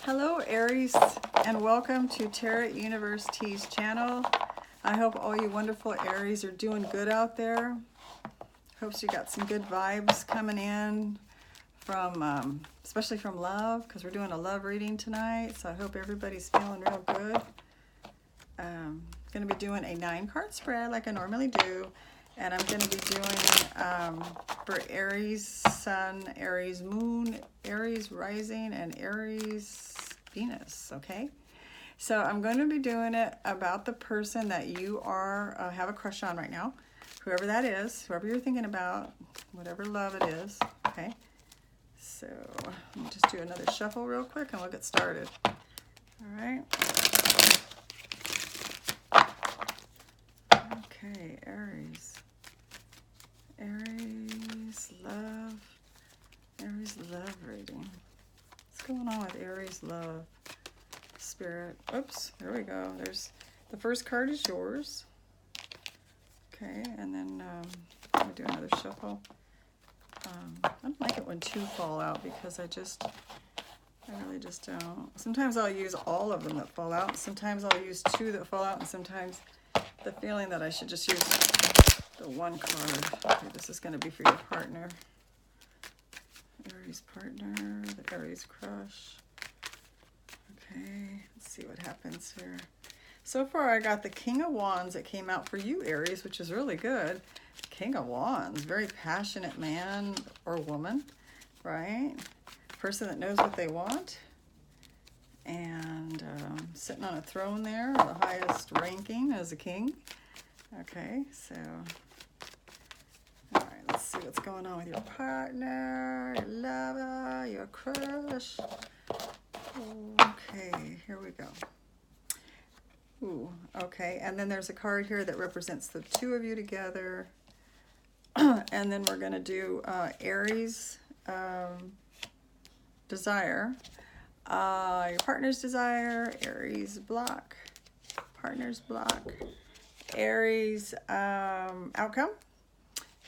Hello Aries, and welcome to Tarot Universe T's channel. I hope all you wonderful Aries are doing good out there. Hope you got some good vibes coming in from, especially from love, because we're doing a love reading tonight. So I hope everybody's feeling real good. Going to be doing a 9-card spread like I normally do. And I'm going to be doing for Aries Sun, Aries Moon, Aries Rising, and Aries Venus, okay? So I'm going to be doing it about the person that you are have a crush on right now. Whoever that is, whoever you're thinking about, whatever love it is, okay? So let me just do another shuffle real quick and we'll get started. All right. Okay, Aries. Aries love reading. What's going on with Aries love? Spirit. Oops, there we go. There's the first card is yours. Okay, and then I'm gonna do another shuffle. I don't like it when two fall out because I really just don't. Sometimes I'll use all of them that fall out. Sometimes I'll use two that fall out, and sometimes the feeling that I should just use the one card. Okay, this is going to be for your partner. Aries partner, the Aries crush. Okay, let's see what happens here. So far I got the King of Wands that came out for you, Aries, which is really good. King of Wands, very passionate man or woman, right? Person that knows what they want. And sitting on a throne there, the highest ranking as a king. Okay, so... all right, let's see what's going on with your partner, your lover, your crush. Okay, here we go. Ooh, okay, and then there's a card here that represents the two of you together. And then we're going to do Aries desire. Your partner's desire, Aries block, partner's block, Aries outcome,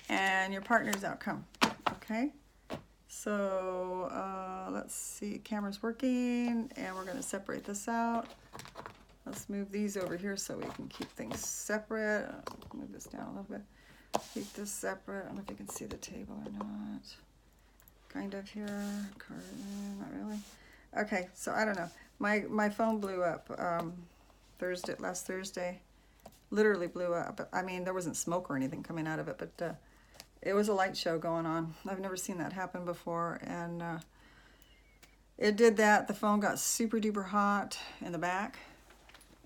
and your partner's outcome. Okay, so let's see, camera's working, and we're going to separate this out. Let's move these over here so we can keep things separate. Move this down a little bit. Keep this separate. I don't know if you can see the table or not. Kind of here. Card, not really. Okay, so I don't know. My phone blew up last Thursday. Literally blew up. I mean, there wasn't smoke or anything coming out of it, but it was a light show going on. I've never seen that happen before, and it did that. The phone got super duper hot in the back,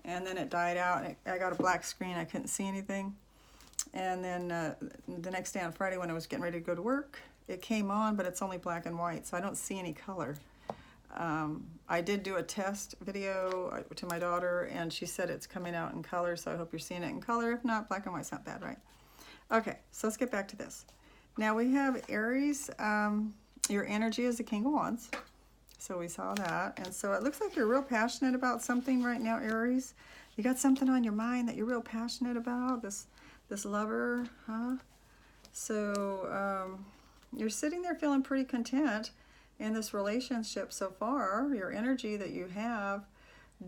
and then it died out. I got a black screen. I couldn't see anything. And then the next day on Friday when I was getting ready to go to work, it came on, but it's only black and white, so I don't see any color. I did do a test video to my daughter, and she said it's coming out in color, so I hope you're seeing it in color. If not, black and white's not bad, right? Okay, so let's get back to this. Now we have Aries. Your energy is the King of Wands, so we saw that. And so it looks like you're real passionate about something right now, Aries. You got something on your mind that you're real passionate about, this lover, huh? So you're sitting there feeling pretty content in this relationship so far. Your energy that you have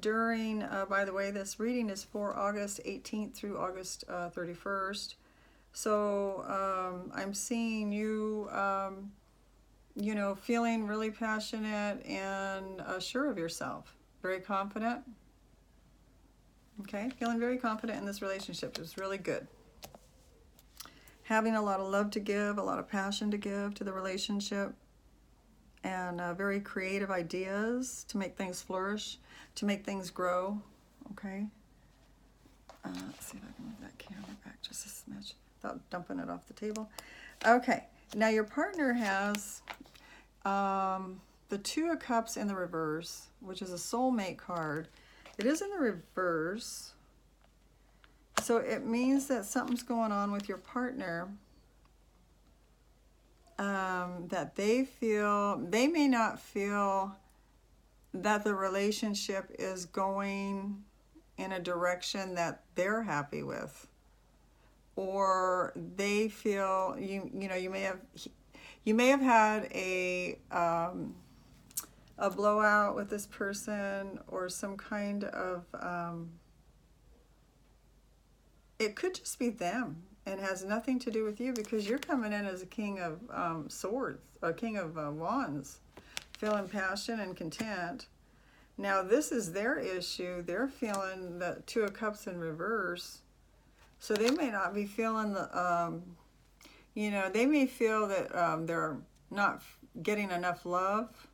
during, by the way, this reading is for August 18th through August 31st. So I'm seeing you, you know, feeling really passionate and sure of yourself, very confident. Okay, feeling very confident in this relationship is really good. Having a lot of love to give, a lot of passion to give to the relationship, and very creative ideas to make things flourish, to make things grow, okay? Let's see if I can move that camera back just a smidge without dumping it off the table. Okay, now your partner has the Two of Cups in the reverse, which is a soulmate card. It is in the reverse, so it means that something's going on with your partner. That they may not feel that the relationship is going in a direction that they're happy with, or they feel you may have had a a blowout with this person, or some kind of, it could just be them and has nothing to do with you, because you're coming in as a king of swords, a king of wands, feeling passion and content. Now this is their issue. They're feeling the Two of Cups in reverse. So they may not be feeling the, you know, they may feel that they're not getting enough love,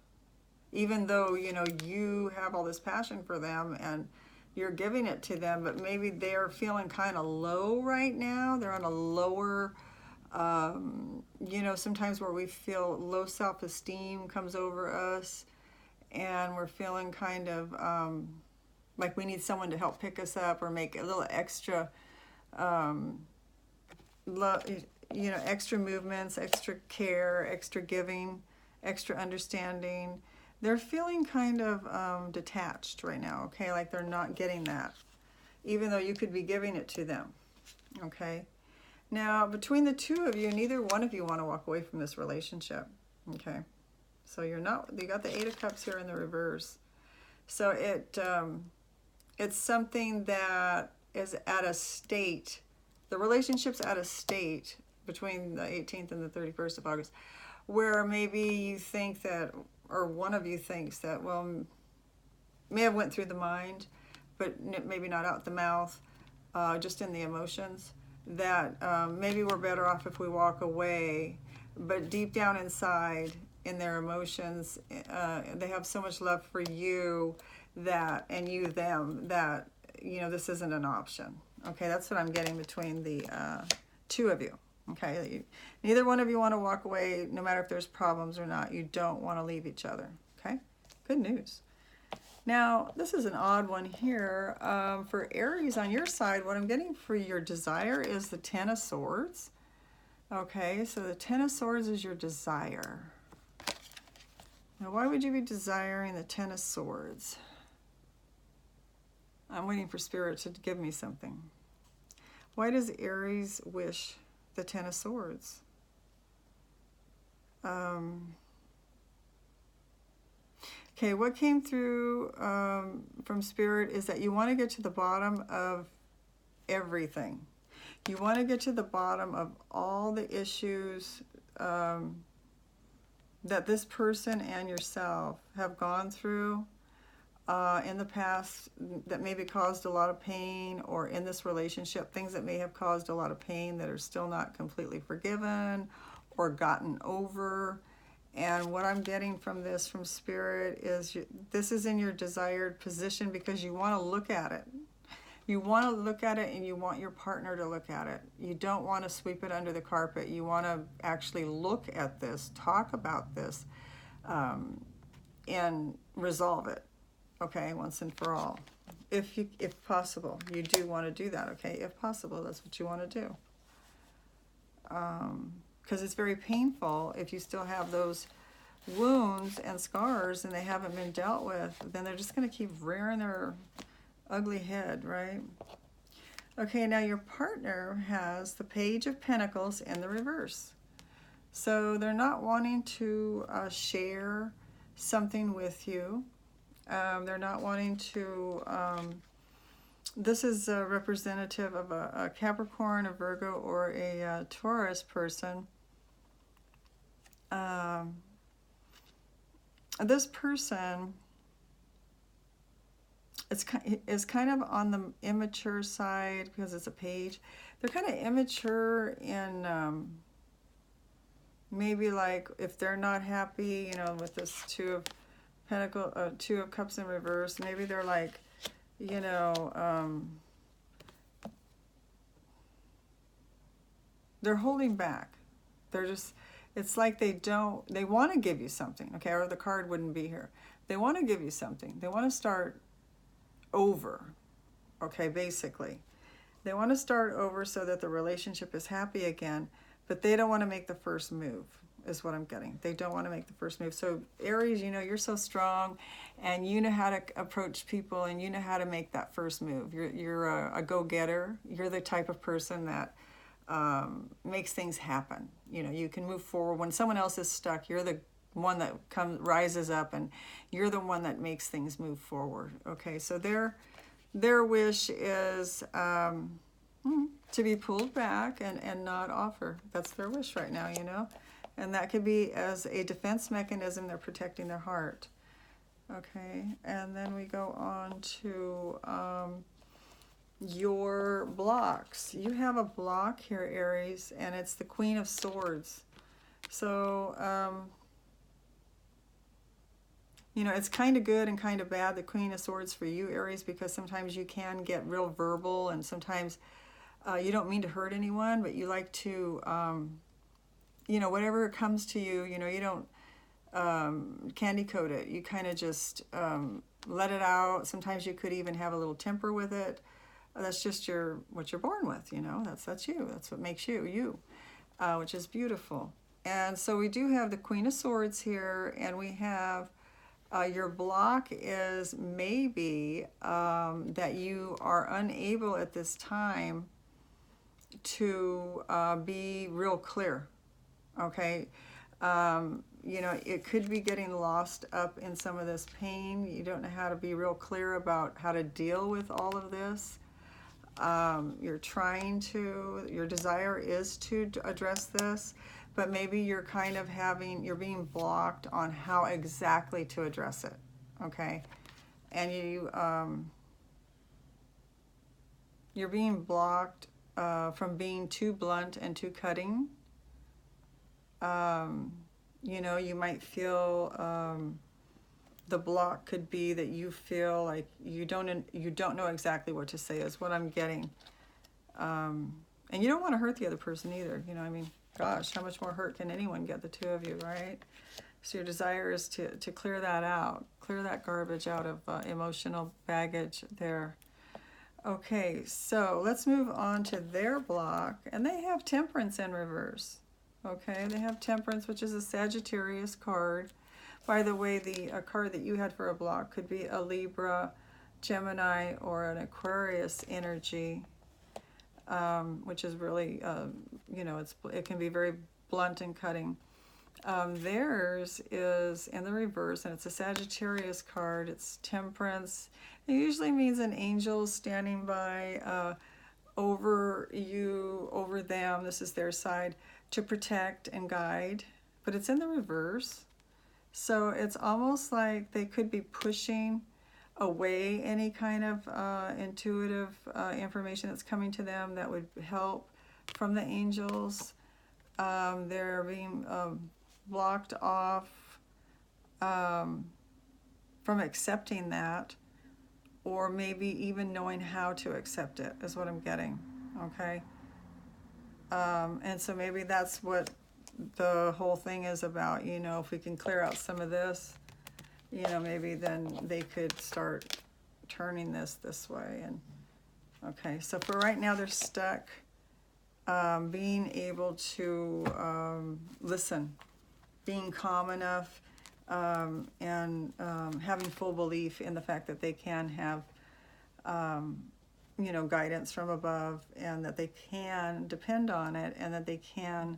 even though, you know, you have all this passion for them and you're giving it to them, but maybe they're feeling kind of low right now. They're on a lower, you know, sometimes where we feel low self-esteem comes over us, and we're feeling kind of like we need someone to help pick us up or make a little extra, you know, extra movements, extra care, extra giving, extra understanding. They're feeling kind of detached right now, okay? Like they're not getting that, even though you could be giving it to them, okay? Now, between the two of you, neither one of you want to walk away from this relationship, okay? So you're not, you got the Eight of Cups here in the reverse. So it's something that is at a state, the relationship's at a state between the 18th and the 31st of August, where maybe you think that, or one of you thinks that, well, may have went through the mind, but maybe not out the mouth, just in the emotions, that maybe we're better off if we walk away. But deep down inside, in their emotions, they have so much love for you that, and you them, that, you know, this isn't an option. Okay, that's what I'm getting between the two of you. Okay, neither one of you want to walk away, no matter if there's problems or not. You don't want to leave each other. Okay, good news. Now, this is an odd one here. For Aries, on your side, what I'm getting for your desire is the Ten of Swords. Okay, so the Ten of Swords is your desire. Now, why would you be desiring the Ten of Swords? I'm waiting for Spirit to give me something. Why does Aries wish the Ten of Swords? Okay, what came through from Spirit is that you want to get to the bottom of everything. You want to get to the bottom of all the issues that this person and yourself have gone through in the past that maybe caused a lot of pain, or in this relationship, things that may have caused a lot of pain that are still not completely forgiven or gotten over. And what I'm getting from this, from Spirit, is this is in your desired position because you want to look at it. You want to look at it, and you want your partner to look at it. You don't want to sweep it under the carpet. You want to actually look at this, talk about this, and resolve it, okay, once and for all. If possible, you do want to do that, okay? If possible, that's what you want to do. Because it's very painful if you still have those wounds and scars and they haven't been dealt with, then they're just going to keep rearing their ugly head, right? Okay, now your partner has the Page of Pentacles in the reverse. So they're not wanting to share something with you. They're not wanting to, this is a representative of a Capricorn, a Virgo, or a Taurus person. This person is kind of on the immature side because it's a page. They're kind of immature in maybe like if they're not happy, you know, with this Two of Cups in reverse. Maybe they're like, you know, they're holding back. They're just, it's like they want to give you something, okay, or the card wouldn't be here. They want to give you something. They want to start over, okay, basically. They want to start over so that the relationship is happy again, but they don't want to make the first move, is what I'm getting. They don't want to make the first move. So Aries, you know, you're so strong, and you know how to approach people, and you know how to make that first move. You're a go-getter. You're the type of person that makes things happen. You know, you can move forward. When someone else is stuck, you're the one that rises up, and you're the one that makes things move forward. Okay, so their wish is to be pulled back and not offer. That's their wish right now, you know? And that could be as a defense mechanism, they're protecting their heart. Okay, and then we go on to your blocks. You have a block here, Aries, and it's the Queen of Swords. So, you know, it's kind of good and kind of bad, the Queen of Swords for you, Aries, because sometimes you can get real verbal, and sometimes you don't mean to hurt anyone, but you like to, you know, whatever comes to you, you know, you don't candy coat it. You kind of just let it out. Sometimes you could even have a little temper with it. That's just what you're born with, you know. That's you. That's what makes you, which is beautiful. And so we do have the Queen of Swords here, and we have your block is maybe that you are unable at this time to be real clear. Okay. You know, it could be getting lost up in some of this pain. You don't know how to be real clear about how to deal with all of this. You're trying to, your desire is to address this, but maybe you're kind of you're being blocked on how exactly to address it, okay? And you're being blocked from being too blunt and too cutting. You know, you might feel the block could be that you feel like you don't know exactly what to say, is what I'm getting. And you don't want to hurt the other person either. You know, I mean, gosh, how much more hurt can anyone get, the two of you, right? So your desire is to clear that out, clear that garbage out of emotional baggage there. Okay, so let's move on to their block, and they have Temperance in reverse. Okay, they have Temperance, which is a Sagittarius card. By the way, the card that you had for a block could be a Libra, Gemini, or an Aquarius energy, which is really, you know, it can be very blunt and cutting. Theirs is in the reverse, and it's a Sagittarius card. It's Temperance. It usually means an angel standing by over you, over them. This is their side, to protect and guide, but it's in the reverse. So it's almost like they could be pushing away any kind of intuitive information that's coming to them that would help from the angels. They're being blocked off from accepting that, or maybe even knowing how to accept it, is what I'm getting, okay? And so maybe that's what the whole thing is about, you know, if we can clear out some of this, you know, maybe then they could start turning this way. And okay, so for right now they're stuck being able to listen, being calm enough, and having full belief in the fact that they can have you know, guidance from above, and that they can depend on it, and that they can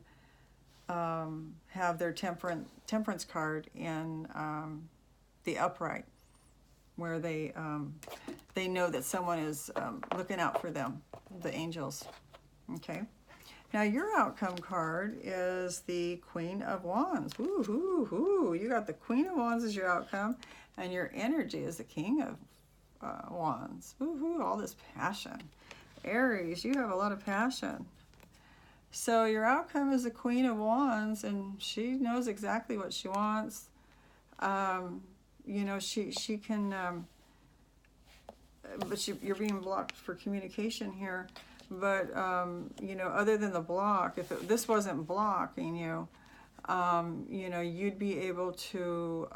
have their temperance card in the upright, where they know that someone is looking out for them, the angels. Okay. Now your outcome card is the Queen of Wands. Woo-hoo-hoo. You got the Queen of Wands as your outcome, and your energy is the King of Wands. Woo-hoo, all this passion. Aries, you have a lot of passion. So your outcome is the Queen of Wands, and she knows exactly what she wants. You know, she can, but you're being blocked for communication here. But, you know, other than the block, if this wasn't blocking you, you know, you'd be able to,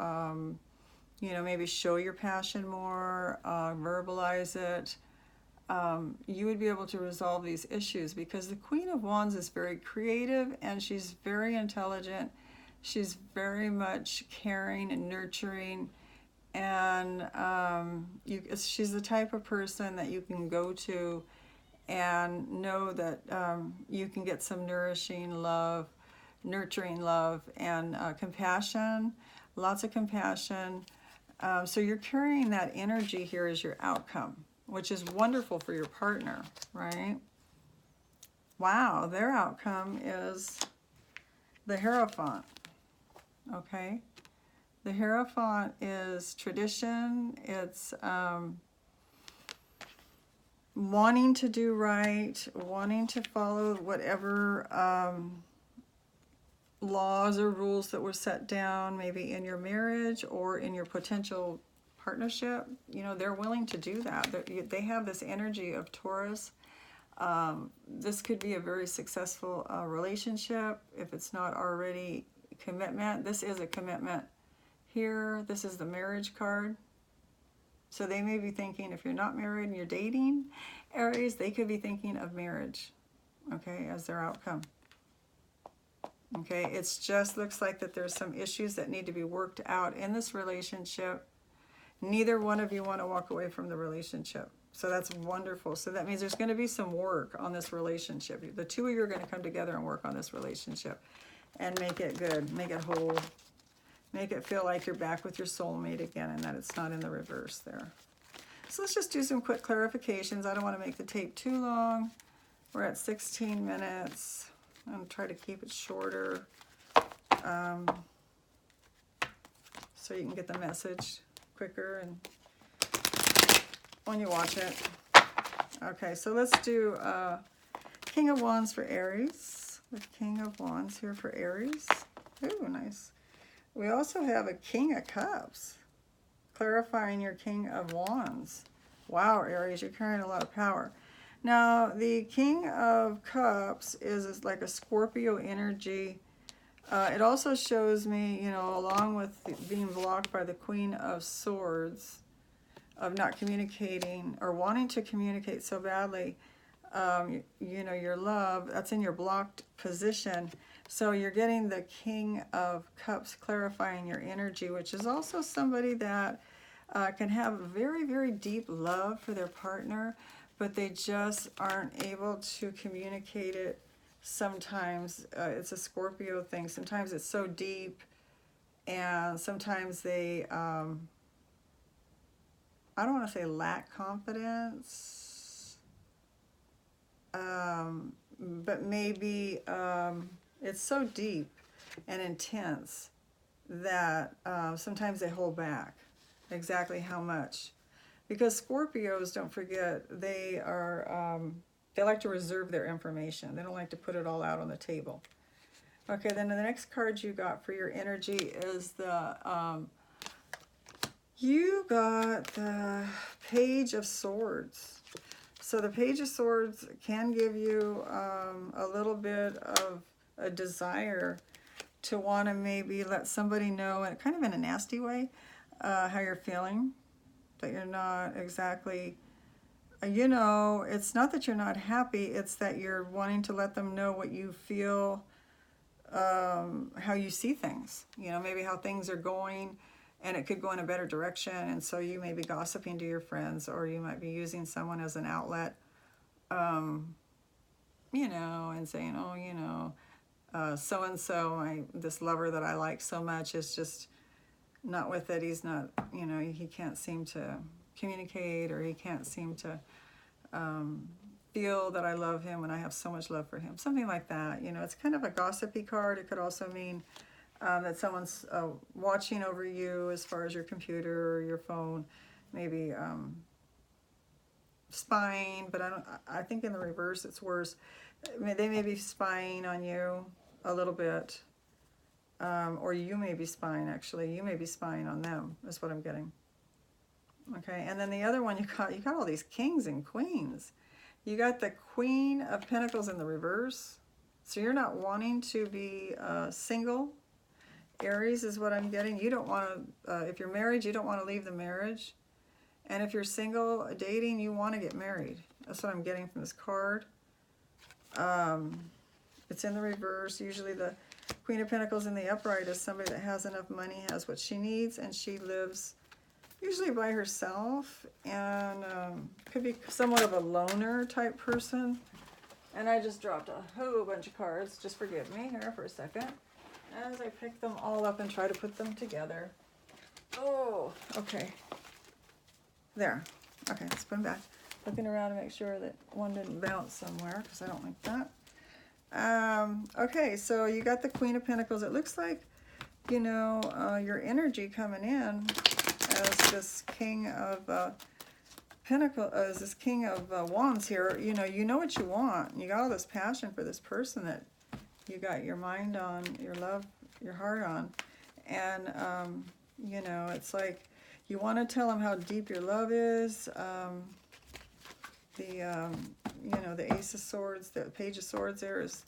you know, maybe show your passion more, verbalize it. You would be able to resolve these issues, because the Queen of Wands is very creative, and she's very intelligent. She's very much caring and nurturing, and she's the type of person that you can go to and know that you can get some nourishing love, nurturing love and compassion, lots of compassion. So you're carrying that energy here as your outcome, which is wonderful for your partner, right? Wow, their outcome is the Hierophant, okay? The Hierophant is tradition. It's wanting to do right, wanting to follow whatever laws or rules that were set down, maybe in your marriage or in your potential partnership. You know, they're willing to do that. They have this energy of Taurus. This could be a very successful relationship if it's not already commitment. This is a commitment here. This is the marriage card. So they may be thinking, if you're not married and you're dating, Aries, they could be thinking of marriage, okay, as their outcome. Okay, it just looks like that there's some issues that need to be worked out in this relationship. Neither one of you want to walk away from the relationship. So that's wonderful. So that means there's going to be some work on this relationship. The two of you are going to come together and work on this relationship and make it good, make it whole, make it feel like you're back with your soulmate again and that it's not in the reverse there. So let's just do some quick clarifications. I don't want to make the tape too long. We're at 16 minutes. I'm going to try to keep it shorter so you can get the message quicker and when you watch it. Okay, so let's do King of Wands for Aries. The King of Wands here for Aries. Ooh, nice. We also have a King of Cups, clarifying your King of Wands. Wow, Aries, you're carrying a lot of power. Now, the King of Cups is like a Scorpio energy. It also shows me, you know, along with being blocked by the Queen of Swords, of not communicating or wanting to communicate so badly, you know, your love, that's in your blocked position. So you're getting the King of Cups clarifying your energy, which is also somebody that can have very, very deep love for their partner, but they just aren't able to communicate it sometimes. It's a Scorpio thing. Sometimes it's so deep, and sometimes they, I don't want to say lack confidence, but maybe it's so deep and intense that sometimes they hold back exactly how much. Because Scorpios, don't forget, they are, they like to reserve their information. They don't like to put it all out on the table. Okay, then the next card you got for your energy is the, you got the Page of Swords. So the Page of Swords can give you a little bit of a desire to want to maybe let somebody know, and kind of in a nasty way, how you're feeling. That you're not exactly, you know, it's not that you're not happy, it's that you're wanting to let them know what you feel, how you see things, you know, maybe how things are going, and it could go in a better direction, and so you may be gossiping to your friends, or you might be using someone as an outlet, you know, and saying, oh, you know, so-and-so, this lover that I like so much is just not with it. He's not, you know, he can't seem to communicate, or he can't seem to feel that I love him when I have so much love for him. Something like that. You know, it's kind of a gossipy card. It could also mean that someone's watching over you as far as your computer or your phone, maybe spying, but I think in the reverse it's worse. They may be spying on you a little bit. Or you may be spying, actually. You may be spying on them, is what I'm getting. Okay, and then the other one, you got all these kings and queens. You got the Queen of Pentacles in the reverse. So you're not wanting to be single. Aries is what I'm getting. You don't want to, if you're married, you don't want to leave the marriage. And if you're single, dating, you want to get married. That's what I'm getting from this card. It's in the reverse. Usually the Queen of Pentacles in the upright is somebody that has enough money, has what she needs, and she lives usually by herself, and could be somewhat of a loner type person. And I just dropped a whole bunch of cards. Just forgive me here for a second as I pick them all up and try to put them together. Oh, okay. There. Okay, let's put them back. Looking around to make sure that one didn't bounce somewhere because I don't like that. Okay, so you got the Queen of Pentacles. It looks like, you know, your energy coming in as this King of as this King of Wands here. You know what you want. You got all this passion for this person that you got your mind on, your love, your heart on. And, you know, it's like you want to tell them how deep your love is. You know, the Ace of Swords, the Page of Swords there is,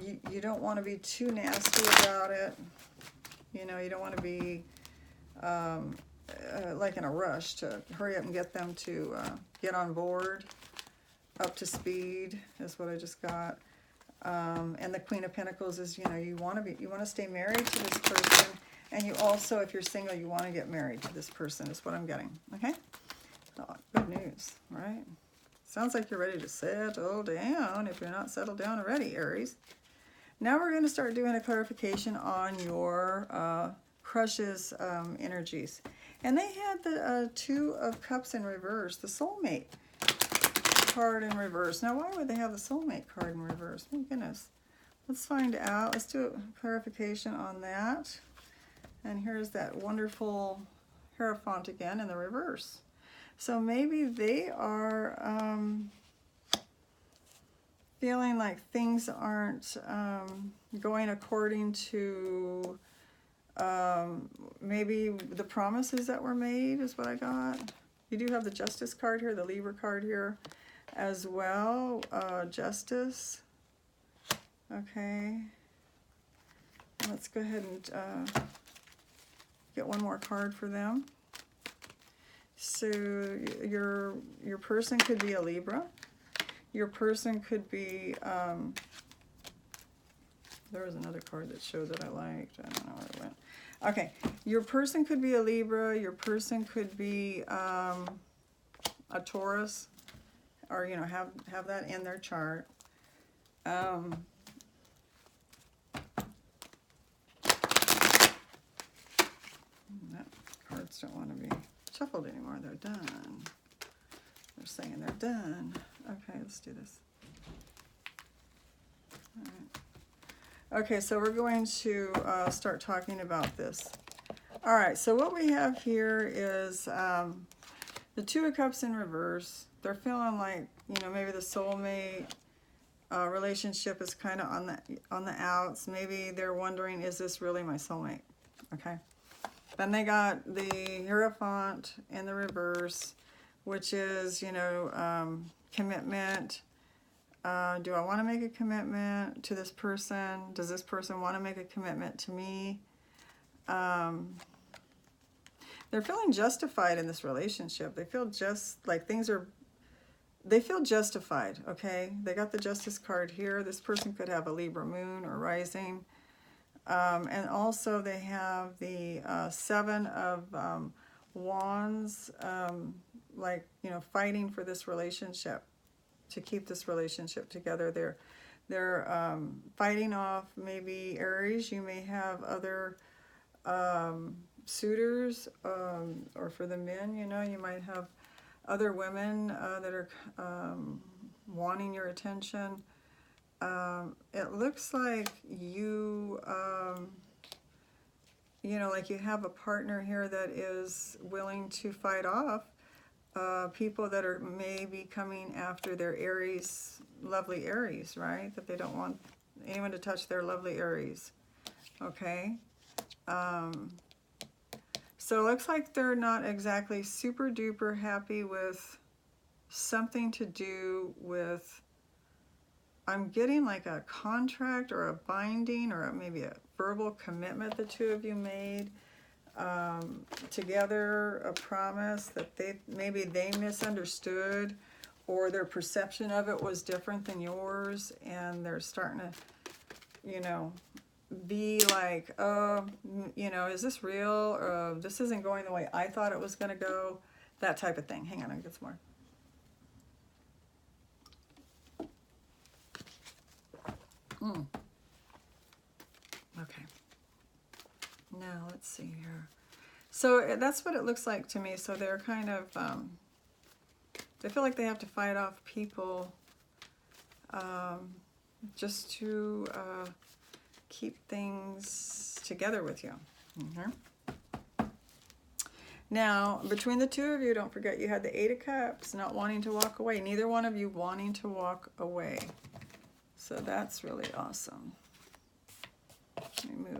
you don't want to be too nasty about it. You know, you don't want to be like in a rush to hurry up and get them to get on board, up to speed is what I just got. And the Queen of Pentacles is, you know, you want to stay married to this person, and you also, if you're single, you want to get married to this person is what I'm getting. Okay, oh, good news, right? Sounds like you're ready to settle down if you're not settled down already, Aries. Now we're going to start doing a clarification on your crush's energies. And they had the Two of Cups in reverse, the soulmate card in reverse. Now, why would they have the soulmate card in reverse? My goodness. Let's find out. Let's do a clarification on that. And here's that wonderful Hierophant again in the reverse. So maybe they are feeling like things aren't going according to maybe the promises that were made is what I got. You do have the Justice card here, the Libra card here as well. Justice. Okay. Let's go ahead and get one more card for them. So your person could be a Libra. Your person could be, there was another card that showed that I liked. I don't know where it went. Okay, your person could be a Libra. Your person could be a Taurus, or, you know, have that in their chart. Cards don't want to be shuffled anymore. They're done. They're saying they're done. Okay, let's do this. All right. Okay, so we're going to start talking about this. All right, so what we have here is the Two of Cups in reverse. They're feeling like, you know, maybe the soulmate relationship is kind of on the outs. Maybe they're wondering, is this really my soulmate? Okay. Then they got the Hierophant in the reverse, which is, you know, commitment. Do I want to make a commitment to this person? Does this person want to make a commitment to me? They're feeling justified in this relationship. They feel just like they feel justified, okay? They got the Justice card here. This person could have a Libra moon or rising. And also they have the Seven of Wands, like, you know, fighting for this relationship, to keep this relationship together. They're fighting off maybe Aries. You may have other suitors, or for the men, you know, you might have other women that are wanting your attention. It looks like you, you know, like you have a partner here that is willing to fight off people that are maybe coming after their Aries, lovely Aries, right? That they don't want anyone to touch their lovely Aries, okay? So it looks like they're not exactly super duper happy with something to do with, I'm getting like a contract or a binding or maybe a verbal commitment the two of you made together, a promise that maybe they misunderstood, or their perception of it was different than yours, and they're starting to, you know, be like, oh, you know, is this real? This isn't going the way I thought it was going to go. That type of thing. Hang on, I'll get some more. Okay. Now let's see here. So that's what it looks like to me. So they're kind of, they feel like they have to fight off people just to keep things together with you. Now, between the two of you, don't forget you had the Eight of Cups, not wanting to walk away. Neither one of you wanting to walk away. So that's really awesome. Let me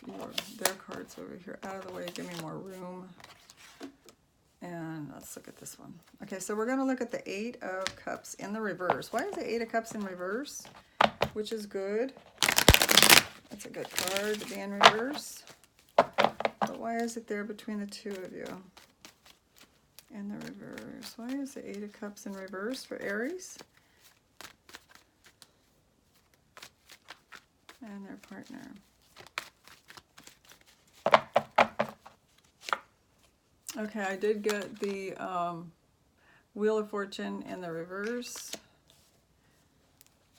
move their cards over here out of the way, give me more room. And let's look at this one. Okay, so we're going to look at the Eight of Cups in the reverse. Why is the Eight of Cups in reverse? Which is good. That's a good card to be in reverse. But why is it there between the two of you? In the reverse. Why is the Eight of Cups in reverse for Aries? And their partner. Okay, I did get the Wheel of Fortune in the reverse.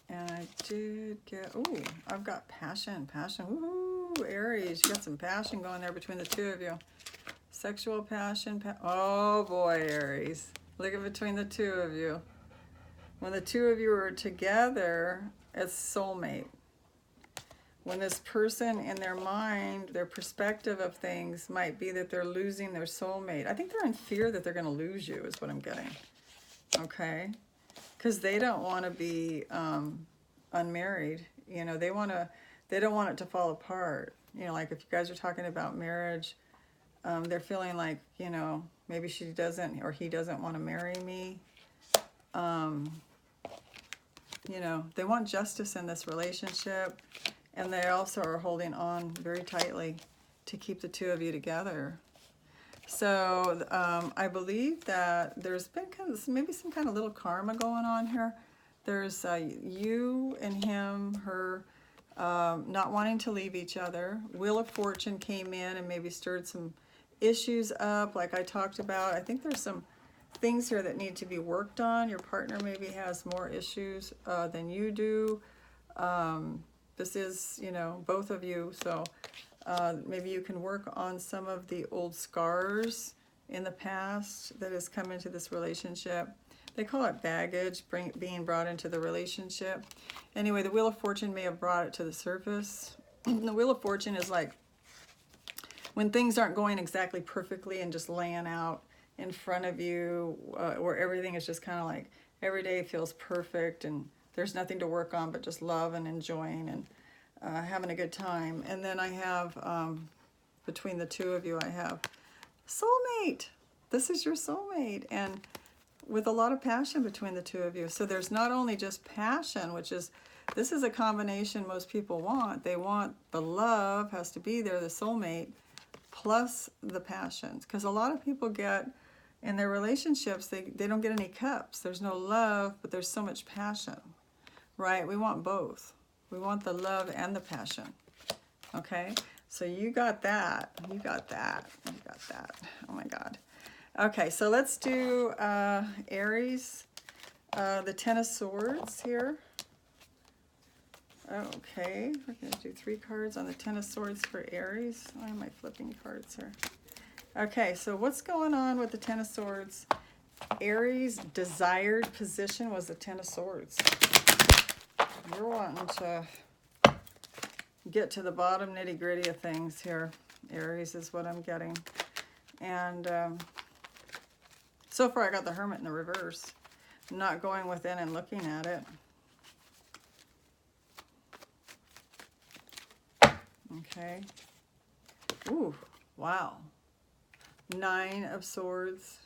And I did get, ooh, I've got passion. Woohoo, Aries, you got some passion going there between the two of you. Sexual passion, oh boy, Aries. Look at between the two of you. When the two of you are together, it's soulmate. When this person in their mind, their perspective of things might be that they're losing their soulmate. I think they're in fear that they're going to lose you is what I'm getting. Okay? Because they don't want to be unmarried. You know, they don't want it to fall apart. You know, like if you guys are talking about marriage, they're feeling like, you know, maybe she doesn't or he doesn't want to marry me. You know, they want justice in this relationship. And they also are holding on very tightly to keep the two of you together. So I believe that there's been kind of maybe some kind of little karma going on here. There's you and him, her, not wanting to leave each other. Wheel of Fortune came in and maybe stirred some issues up like I talked about. I think there's some things here that need to be worked on. Your partner maybe has more issues than you do. This is, you know, both of you, so maybe you can work on some of the old scars in the past that has come into this relationship. They call it baggage, being brought into the relationship. Anyway, the Wheel of Fortune may have brought it to the surface. The Wheel of Fortune is like when things aren't going exactly perfectly and just laying out in front of you, where everything is just kind of like every day feels perfect and there's nothing to work on but just love and enjoying and having a good time. And then I have, between the two of you, I have soulmate. This is your soulmate. And with a lot of passion between the two of you. So there's not only just passion, which is, this is a combination most people want. They want the love, has to be there, the soulmate, plus the passions. Because a lot of people get, in their relationships, they don't get any cups. There's no love, but there's so much passion. Right? We want both. We want the love and the passion. Okay? So you got that. You got that. You got that. Oh my God. Okay, so let's do Aries. The Ten of Swords here. Okay, we're going to do 3 cards on the Ten of Swords for Aries. Why am I flipping cards here? Okay, so what's going on with the Ten of Swords? Aries' desired position was the Ten of Swords. You're wanting to get to the bottom nitty-gritty of things here. Aries is what I'm getting. And so far I got the Hermit in the reverse. I'm not going within and looking at it. Okay. Ooh, wow. 9 of Swords.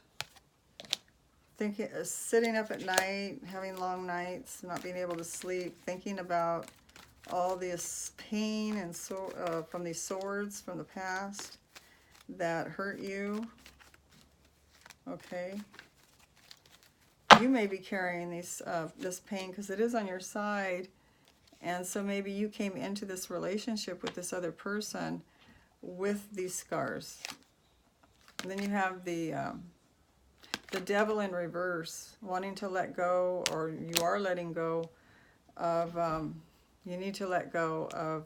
Thinking, sitting up at night, having long nights, not being able to sleep, thinking about all this pain and from these swords from the past that hurt you. Okay. You may be carrying this pain because it is on your side. And so maybe you came into this relationship with this other person with these scars. And then you have the Devil in reverse, wanting to let go, or you are letting go of, You need to let go of,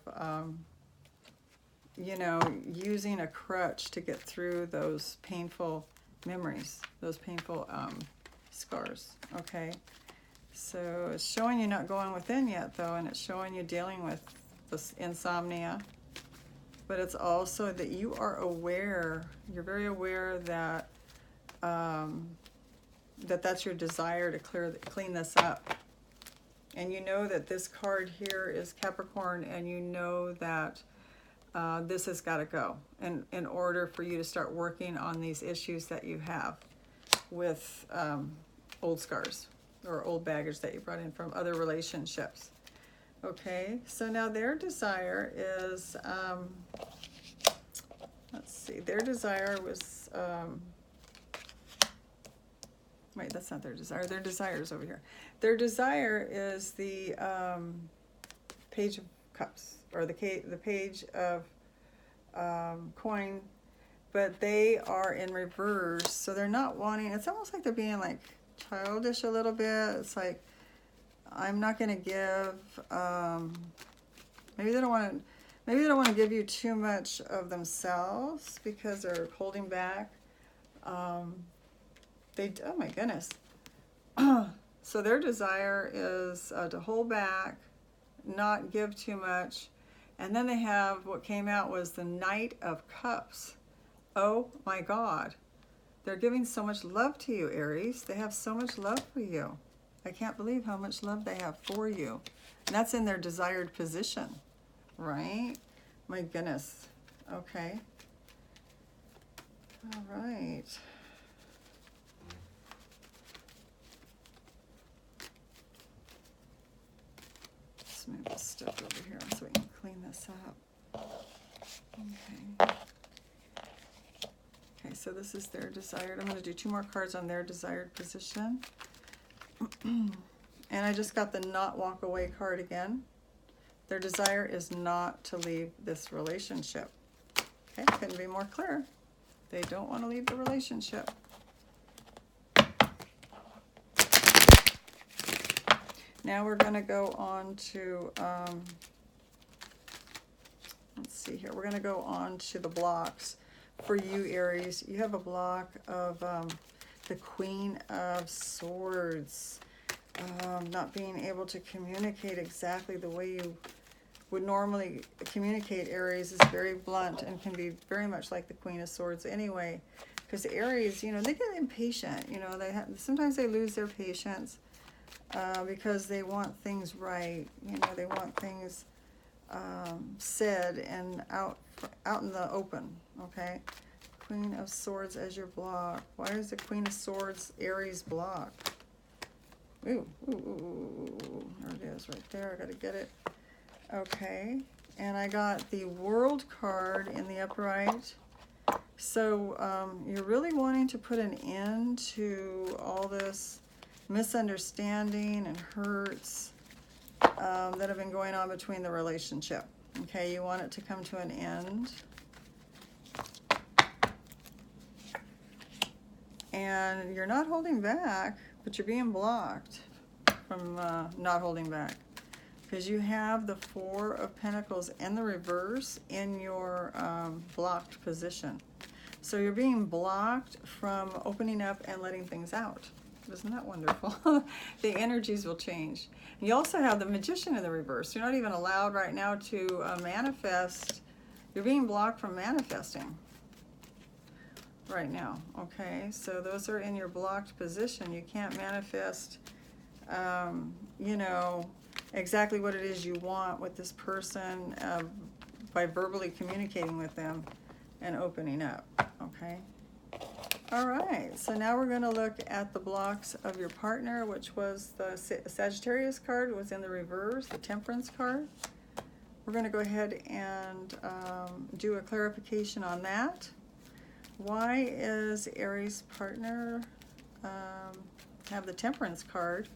you know, using a crutch to get through those painful memories, those painful scars, okay? So it's showing you not going within yet, though, and it's showing you dealing with this insomnia. But it's also that you are aware, you're very aware that that's your desire to clean this up. And you know that this card here is Capricorn, and you know that this has got to go in order for you to start working on these issues that you have with old scars or old baggage that you brought in from other relationships. Okay, so now their desire is, let's see, their desire was, wait, that's not their desire. Their desire is over here. Their desire is the Page of Cups, or the Page of Coin, but they are in reverse, so they're not wanting, it's almost like they're being like childish a little bit. It's like, I'm not going to give, maybe they don't want to give you too much of themselves because they're holding back. Oh my goodness. So their desire is to hold back, not give too much. And then they have, what came out was the Knight of Cups. Oh my God. They're giving so much love to you, Aries. They have so much love for you. I can't believe how much love they have for you. And that's in their desired position, right? My goodness. Okay. All right. Let's move this stuff over here so we can clean this up. Okay. Okay, so this is their desired. I'm going to do 2 more cards on their desired position. And I just got the not walk away card again. Their desire is not to leave this relationship. Okay, couldn't be more clear. They don't want to leave the relationship. Now we're going to go on to, let's see here. We're going to go on to the blocks for you, Aries. You have a block of the Queen of Swords. Not being able to communicate exactly the way you would normally communicate. Aries is very blunt and can be very much like the Queen of Swords anyway. Because Aries, you know, they get impatient. You know, sometimes they lose their patience because they want things right. You know, they want things said and out in the open. Okay. Queen of Swords as your block. Why is the Queen of Swords Aries block? Ooh, ooh, ooh, ooh, there it is right there. I gotta get it. Okay, and I got the World card in the upright. So you're really wanting to put an end to all this misunderstanding and hurts that have been going on between the relationship. Okay, you want it to come to an end. And you're not holding back, but you're being blocked from not holding back. Because you have the 4 of Pentacles in the reverse in your blocked position. So you're being blocked from opening up and letting things out. Isn't that wonderful? The energies will change. You also have the Magician in the reverse. You're not even allowed right now to manifest. You're being blocked from manifesting right now. Okay, so those are in your blocked position. You can't manifest, you know, exactly what it is you want with this person by verbally communicating with them and opening up. Okay. All right, so now we're going to look at the blocks of your partner, which was the Sagittarius card, was in the reverse, the Temperance card. We're going to go ahead and do a clarification on that. Why is Aries partner have the Temperance card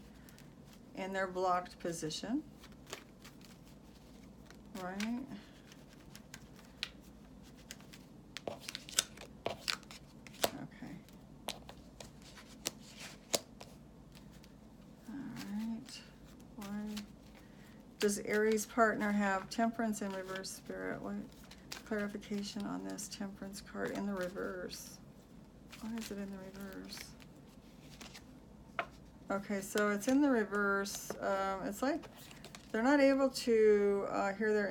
in their blocked position? Right. Okay. All right. Why Does Aries partner have Temperance in reverse, Spirit? What clarification on this Temperance card in the reverse? Why is it in the reverse? Okay, so it's in the reverse. It's like they're not able to hear their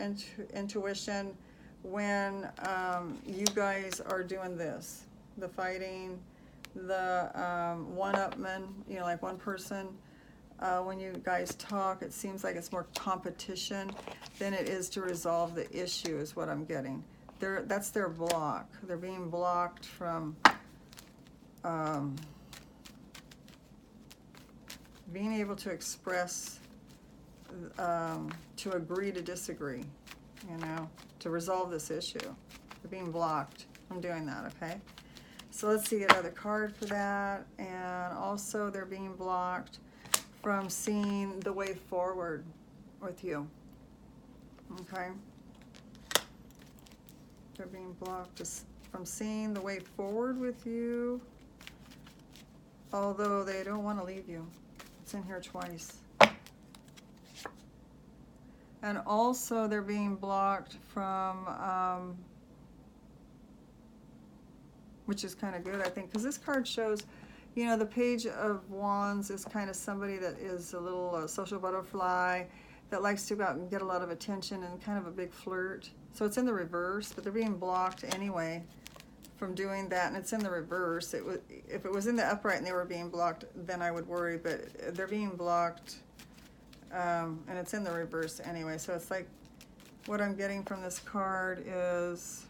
intuition when you guys are doing this. The fighting, the one-upman, you know, like one person. When you guys talk, it seems like it's more competition than it is to resolve the issue, is what I'm getting. That's their block. They're being blocked from being able to express, to agree to disagree, you know, to resolve this issue. They're being blocked from doing that, okay? So let's see another card for that. And also they're being blocked from seeing the way forward with you, okay? They're being blocked from seeing the way forward with you, although they don't want to leave you. It's in here twice. And also they're being blocked from, which is kind of good, I think, because this card shows, you know, the Page of Wands is kind of somebody that is a little social butterfly that likes to go out and get a lot of attention and kind of a big flirt. So it's in the reverse, but they're being blocked anyway from doing that, and it's in the reverse. If it was in the upright and they were being blocked, then I would worry, but they're being blocked, and it's in the reverse anyway. So it's like, what I'm getting from this card is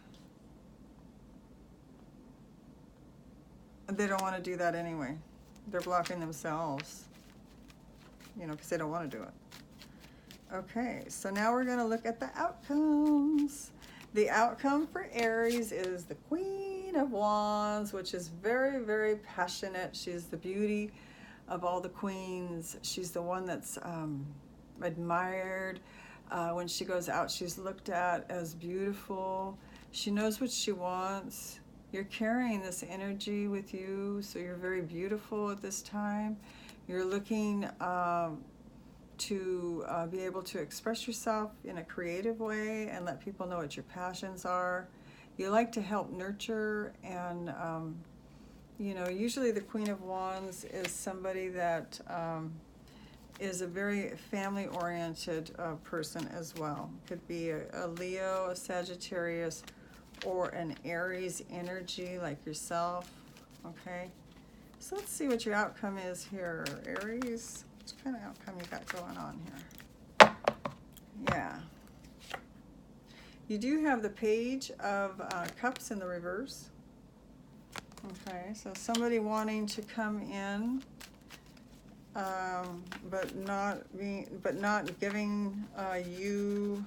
they don't want to do that anyway. They're blocking themselves, you know, because they don't want to do it. Okay, so now we're going to look at the outcomes. The outcome for Aries is the Queen of Wands, which is very, very passionate. She's the beauty of all the queens. She's the one that's admired. When she goes out, she's looked at as beautiful. She knows what she wants. You're carrying this energy with you, so you're very beautiful at this time. You're looking to be able to express yourself in a creative way and let people know what your passions are. You like to help nurture, and you know, usually the Queen of Wands is somebody that is a very family-oriented person as well. Could be a Leo, a Sagittarius, or an Aries energy like yourself, okay? So let's see what your outcome is here, Aries. What kind of outcome you got going on here? Yeah. You do have the Page of Cups in the reverse. Okay, so somebody wanting to come in, but not giving you.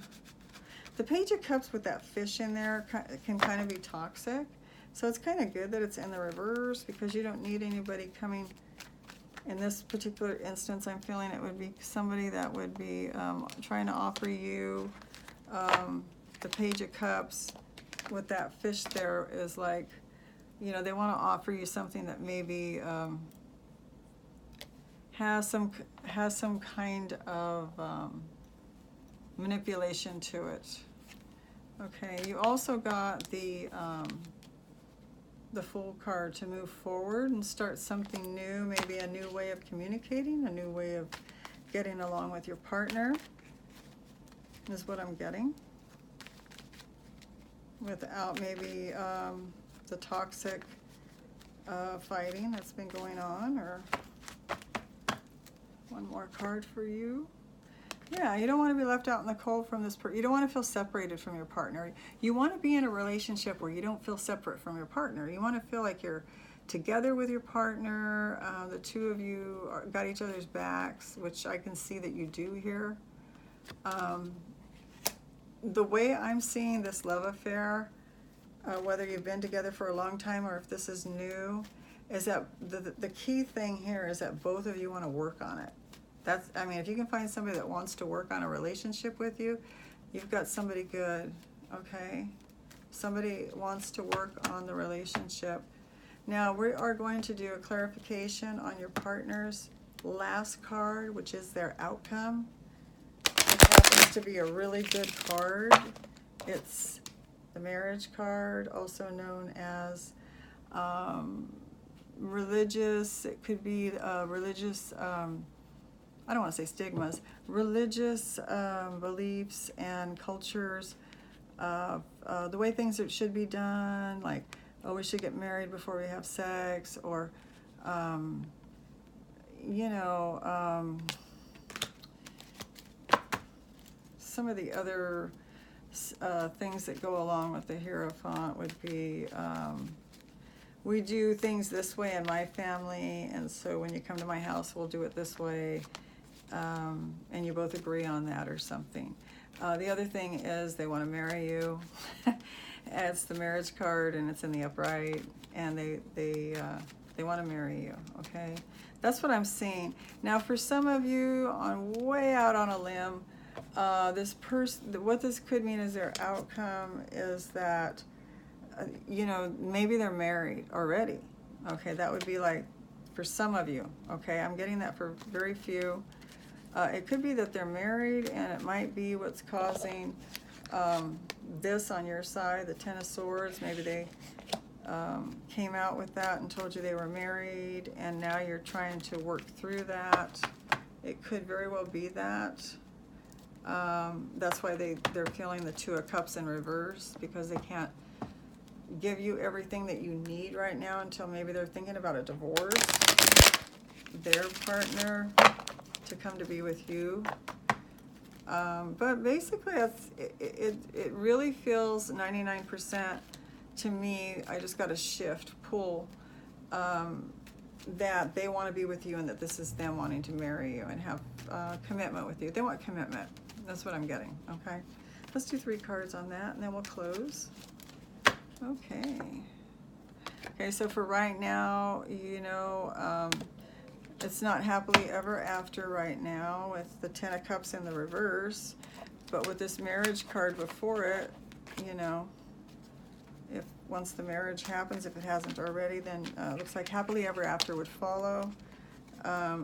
The Page of Cups with that fish in there can kind of be toxic. So it's kind of good that it's in the reverse, because you don't need anybody coming. In this particular instance, I'm feeling it would be somebody that would be trying to offer you the Page of Cups with that fish there is like, you know, they want to offer you something that maybe has some kind of manipulation to it. Okay, you also got the Fool card to move forward and start something new, maybe a new way of communicating, a new way of getting along with your partner, is what I'm getting. Without maybe the toxic fighting that's been going on. Or one more card for you. Yeah, you don't want to be left out in the cold from this person. You don't want to feel separated from your partner. You want to be in a relationship where you don't feel separate from your partner. You want to feel like you're together with your partner. The two of you got each other's backs, which I can see that you do here. The way I'm seeing this love affair, whether you've been together for a long time or if this is new, is that the key thing here is that both of you want to work on it. I mean, if you can find somebody that wants to work on a relationship with you, you've got somebody good, okay? Somebody wants to work on the relationship. Now, we are going to do a clarification on your partner's last card, which is their outcome. What happened to be a really good card. It's the marriage card, also known as religious. It could be religious, I don't want to say stigmas, religious beliefs and cultures, the way things should be done, like, oh, we should get married before we have sex, or, you know, some of the other things that go along with the Hierophant would be, we do things this way in my family, and so when you come to my house, we'll do it this way, and you both agree on that or something. The other thing is they want to marry you. It's the marriage card, and it's in the upright, and they want to marry you, okay? That's what I'm seeing. Now, for some of you, on way out on a limb, this person, what this could mean is their outcome is that, you know, maybe they're married already. Okay, that would be like for some of you. Okay, I'm getting that for very few. It could be that they're married, and it might be what's causing this on your side, the Ten of Swords. Maybe they came out with that and told you they were married, and now you're trying to work through that. It could very well be that. That's why they're feeling the Two of Cups in reverse, because they can't give you everything that you need right now until maybe they're thinking about a divorce, their partner, to come to be with you. But basically, it really feels 99% to me. I just got a shift, pull, that they want to be with you, and that this is them wanting to marry you and have commitment with you. They want commitment. That's what I'm getting, okay? Let's do 3 cards on that, and then we'll close. Okay. Okay, so for right now, you know, it's not happily ever after right now with the Ten of Cups in the reverse, but with this marriage card before it, you know, if once the marriage happens, if it hasn't already, then it looks like happily ever after would follow.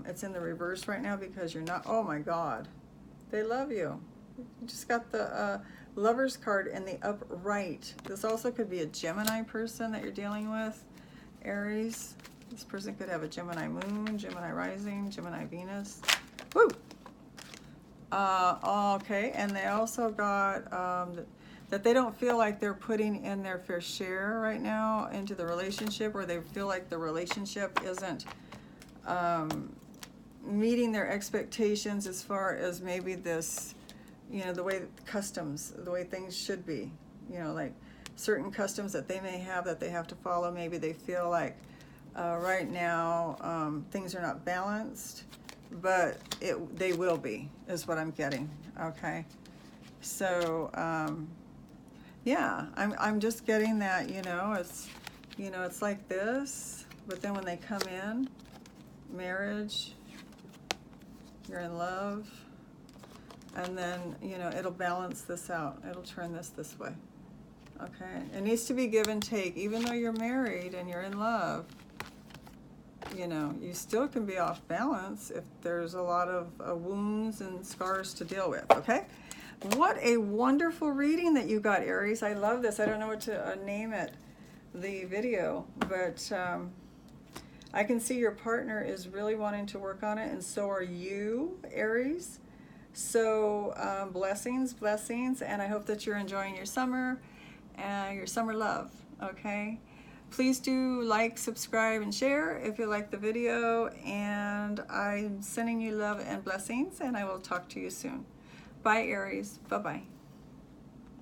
It's in the reverse right now because you're not, oh my God, they love you. You just got the Lover's card in the upright. This also could be a Gemini person that you're dealing with, Aries. This person could have a Gemini moon, Gemini rising, Gemini Venus. Woo! Okay, and they also got that they don't feel like they're putting in their fair share right now into the relationship, or they feel like the relationship isn't meeting their expectations as far as maybe this, you know, the way customs, the way things should be, you know, like certain customs that they may have that they have to follow. Maybe they feel like right now things are not balanced, but they will be, is what I'm getting. Okay, so yeah, I'm just getting that, you know, it's like this, but then when they come in, marriage, you're in love, and then, you know, it'll balance this out. It'll turn this way. Okay, it needs to be give and take. Even though you're married and you're in love, you know, you still can be off balance if there's a lot of wounds and scars to deal with, okay? What a wonderful reading that you got, Aries. I love this. I don't know what to name it, the video, but I can see your partner is really wanting to work on it, and so are you, Aries. So blessings, and I hope that you're enjoying your summer and your summer love, okay? Please do like, subscribe, and share if you like the video, and I'm sending you love and blessings, and I will talk to you soon. Bye, Aries. Bye-bye.